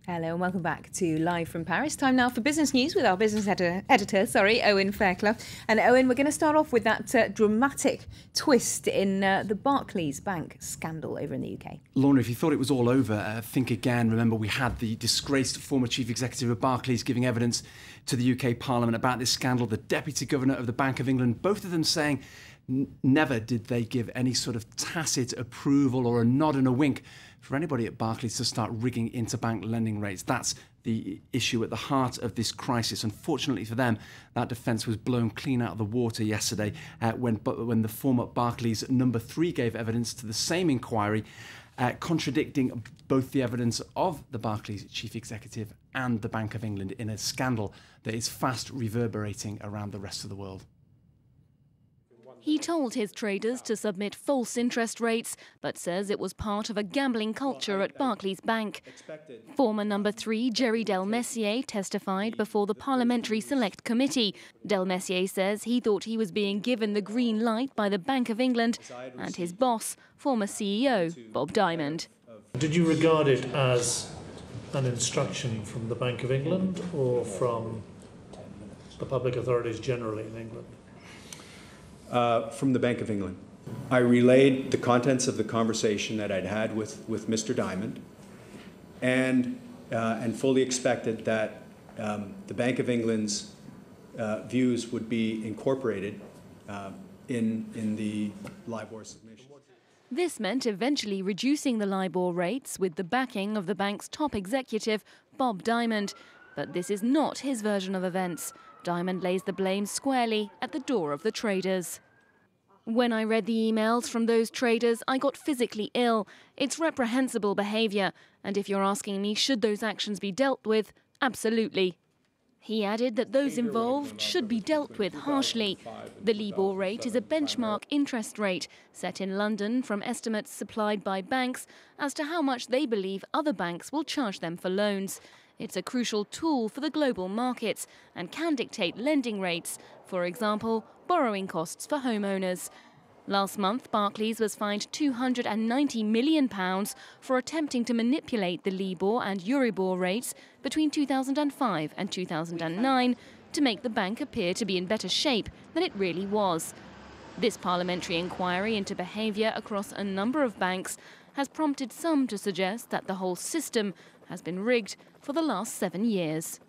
Hello and welcome back to Live from Paris. Time now for business news with our business editor, Owen Fairclough. And Owen, we're going to start off with that dramatic twist in the Barclays Bank scandal over in the UK. Lorna, if you thought it was all over, think again. Remember, we had the disgraced former chief executive of Barclays giving evidence to the UK Parliament about this scandal, the Deputy Governor of the Bank of England, both of them saying never did they give any sort of tacit approval or a nod and a wink for anybody at Barclays to start rigging interbank lending rates. That's the issue at the heart of this crisis. Unfortunately for them, that defence was blown clean out of the water yesterday when the former Barclays number 3 gave evidence to the same inquiry, contradicting both the evidence of the Barclays chief executive and the Bank of England in a scandal that is fast reverberating around the rest of the world. He told his traders to submit false interest rates, but says it was part of a gambling culture at Barclays Bank. Former number 3 Jerry Del Messier testified before the Parliamentary Select Committee. Del Messier says he thought he was being given the green light by the Bank of England and his boss, former CEO Bob Diamond. Did you regard it as an instruction from the Bank of England or from the public authorities generally in England? From the Bank of England. I relayed the contents of the conversation that I'd had with Mr. Diamond and fully expected that the Bank of England's views would be incorporated in the LIBOR submission. This meant eventually reducing the LIBOR rates with the backing of the bank's top executive, Bob Diamond. But this is not his version of events. Diamond lays the blame squarely at the door of the traders. When I read the emails from those traders, I got physically ill. It's reprehensible behaviour, and if you're asking me should those actions be dealt with, absolutely. He added that those involved should be dealt with harshly. The LIBOR rate is a benchmark interest rate set in London from estimates supplied by banks as to how much they believe other banks will charge them for loans. It's a crucial tool for the global markets and can dictate lending rates, for example, borrowing costs for homeowners. Last month, Barclays was fined £290 million for attempting to manipulate the LIBOR and Euribor rates between 2005 and 2009 to make the bank appear to be in better shape than it really was. This parliamentary inquiry into behaviour across a number of banks has prompted some to suggest that the whole system has been rigged for the last 7 years.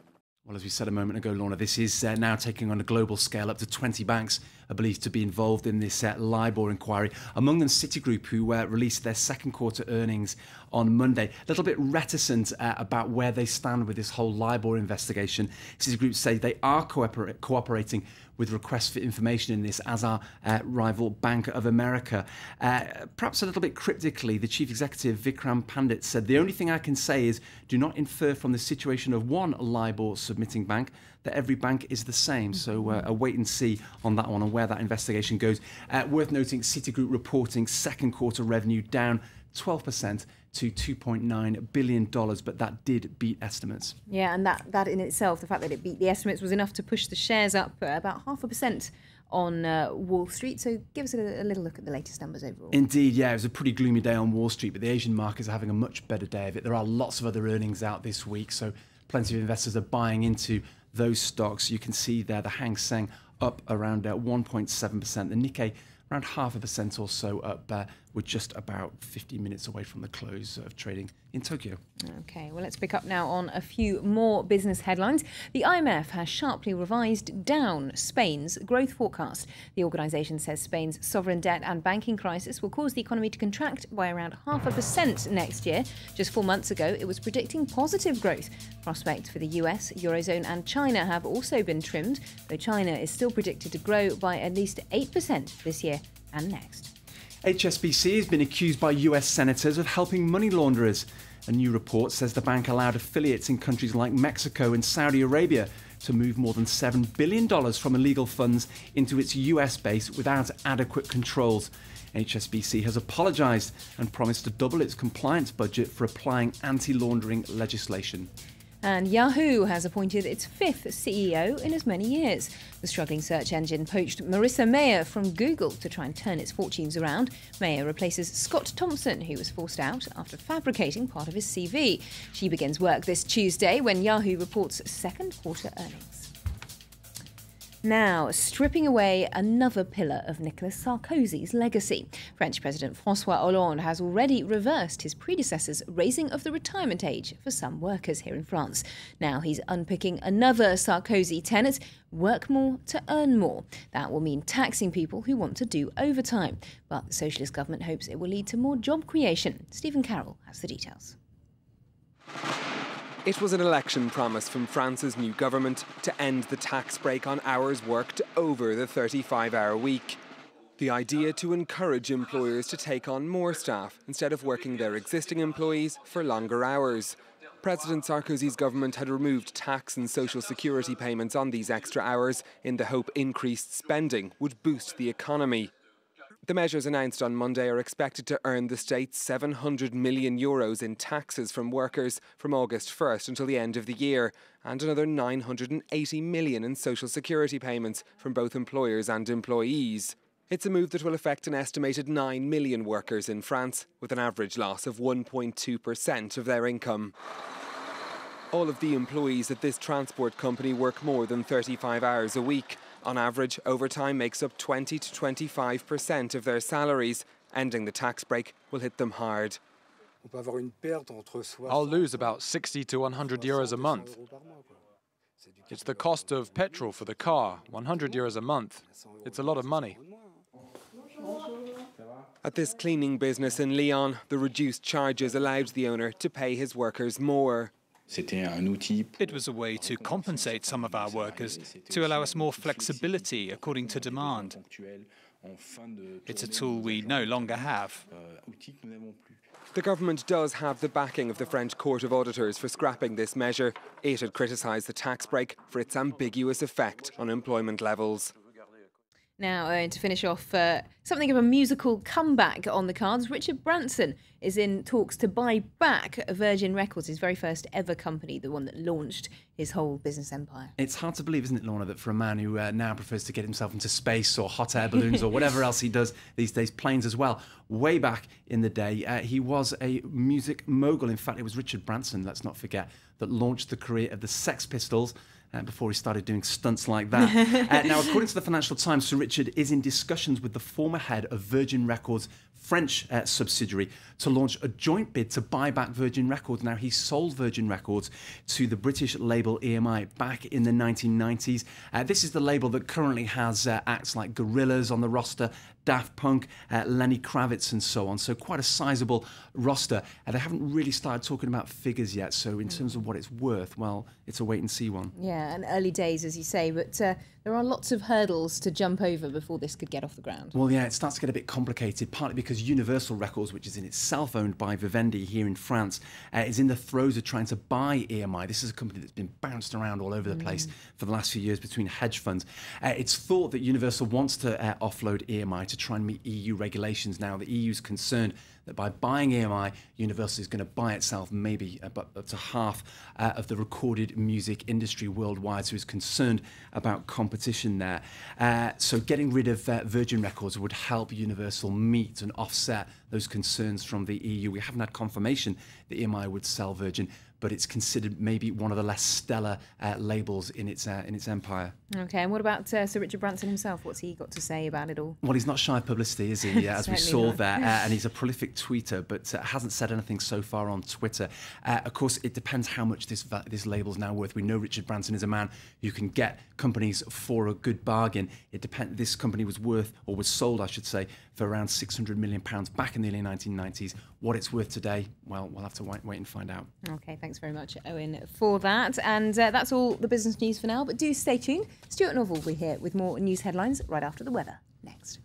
Well, as we said a moment ago, Lorna, this is now taking on a global scale. Up to 20 banks are believed to be involved in this LIBOR inquiry. Among them, Citigroup, who released their second quarter earnings on Monday. A little bit reticent about where they stand with this whole LIBOR investigation. Citigroup say they are cooperating with requests for information in this, as our rival Bank of America. Perhaps a little bit cryptically, the chief executive, Vikram Pandit, said, "The only thing I can say is do not infer from the situation of one LIBOR submitting bank that every bank is the same." So a wait and see on that one and where that investigation goes. Worth noting, Citigroup reporting second quarter revenue down 12% to $2.9 billion, but that did beat estimates. Yeah, and that in itself, the fact that it beat the estimates, was enough to push the shares up about 0.5% on Wall Street. So give us a little look at the latest numbers overall. Indeed, yeah, it was a pretty gloomy day on Wall Street, but the Asian markets are having a much better day of it. There are lots of other earnings out this week, so plenty of investors are buying into those stocks. You can see there the Hang Seng up around 1.7%, the Nikkei around 0.5% or so up. We're just about 50 minutes away from the close of trading in Tokyo. Okay, well, let's pick up now on a few more business headlines. The IMF has sharply revised down Spain's growth forecast. The organisation says Spain's sovereign debt and banking crisis will cause the economy to contract by around 0.5% next year. Just 4 months ago, it was predicting positive growth. Prospects for the US, Eurozone and China have also been trimmed, though China is still predicted to grow by at least 8% this year and next. HSBC has been accused by US senators of helping money launderers. A new report says the bank allowed affiliates in countries like Mexico and Saudi Arabia to move more than $7 billion from illegal funds into its US base without adequate controls. HSBC has apologised and promised to double its compliance budget for applying anti-laundering legislation. And Yahoo has appointed its 5th CEO in as many years. The struggling search engine poached Marissa Mayer from Google to try and turn its fortunes around. Mayer replaces Scott Thompson, who was forced out after fabricating part of his CV. She begins work this Tuesday when Yahoo reports second quarter earnings. Now, stripping away another pillar of Nicolas Sarkozy's legacy. French President François Hollande has already reversed his predecessor's raising of the retirement age for some workers here in France. Now he's unpicking another Sarkozy tenet: work more to earn more. That will mean taxing people who want to do overtime. But the socialist government hopes it will lead to more job creation. Stephen Carroll has the details. It was an election promise from France's new government to end the tax break on hours worked over the 35-hour week. The idea to encourage employers to take on more staff instead of working their existing employees for longer hours. President Sarkozy's government had removed tax and social security payments on these extra hours in the hope increased spending would boost the economy. The measures announced on Monday are expected to earn the state €700 million in taxes from workers from August 1st until the end of the year, and another €980 million in social security payments from both employers and employees. It's a move that will affect an estimated 9 million workers in France, with an average loss of 1.2% of their income. All of the employees at this transport company work more than 35 hours a week. On average, overtime makes up 20 to 25% of their salaries. Ending the tax break will hit them hard. I'll lose about 60 to 100 euros a month. It's the cost of petrol for the car, 100 euros a month. It's a lot of money. At this cleaning business in Lyon, the reduced charges allowed the owner to pay his workers more. It was a way to compensate some of our workers, to allow us more flexibility according to demand. It's a tool we no longer have. The government does have the backing of the French Court of Auditors for scrapping this measure. It had criticised the tax break for its ambiguous effect on employment levels. Now, to finish off, something of a musical comeback on the cards. Richard Branson is in talks to buy back Virgin Records, his very first ever company, the one that launched his whole business empire. It's hard to believe, isn't it, Lorna, that for a man who now prefers to get himself into space or hot air balloons or whatever else he does these days, planes as well, way back in the day, he was a music mogul. In fact, it was Richard Branson, let's not forget, that launched the career of the Sex Pistols before he started doing stunts like that. Now, according to the Financial Times, Sir Richard is in discussions with the former head of Virgin Records' French subsidiary to launch a joint bid to buy back Virgin Records. Now, he sold Virgin Records to the British label EMI back in the 1990s. This is the label that currently has acts like Gorillaz on the roster, Daft Punk, Lenny Kravitz and so on. So quite a sizable roster. They haven't really started talking about figures yet. So in terms of what it's worth, well, it's a wait and see one. Yeah, and early days, as you say, but there are lots of hurdles to jump over before this could get off the ground. Well, yeah, it starts to get a bit complicated, partly because Universal Records, which is in itself owned by Vivendi here in France, is in the throes of trying to buy EMI. This is a company that's been bounced around all over the place for the last few years between hedge funds. It's thought that Universal wants to offload EMI to try and meet EU regulations. Now, the EU is concerned that by buying EMI, Universal is going to buy itself maybe up to half of the recorded music industry worldwide, so is concerned about competition there. So getting rid of Virgin Records would help Universal meet and offset those concerns from the EU. We haven't had confirmation that EMI would sell Virgin, but it's considered maybe one of the less stellar labels in its empire. Okay, and what about Sir Richard Branson himself? What's he got to say about it all? Well, he's not shy of publicity, is he? As we saw there, and he's a prolific tweeter, but hasn't said anything so far on Twitter. Of course, it depends how much this label's now worth. We know Richard Branson is a man who can get companies for a good bargain. It depends. This company was worth, or was sold, I should say, for around £600 million back in the early 1990s. What it's worth today, well, we'll have to wait and find out. Okay, thanks very much, Owen, for that. And that's all the business news for now, but do stay tuned. Stuart Norval will be here with more news headlines right after the weather. Next.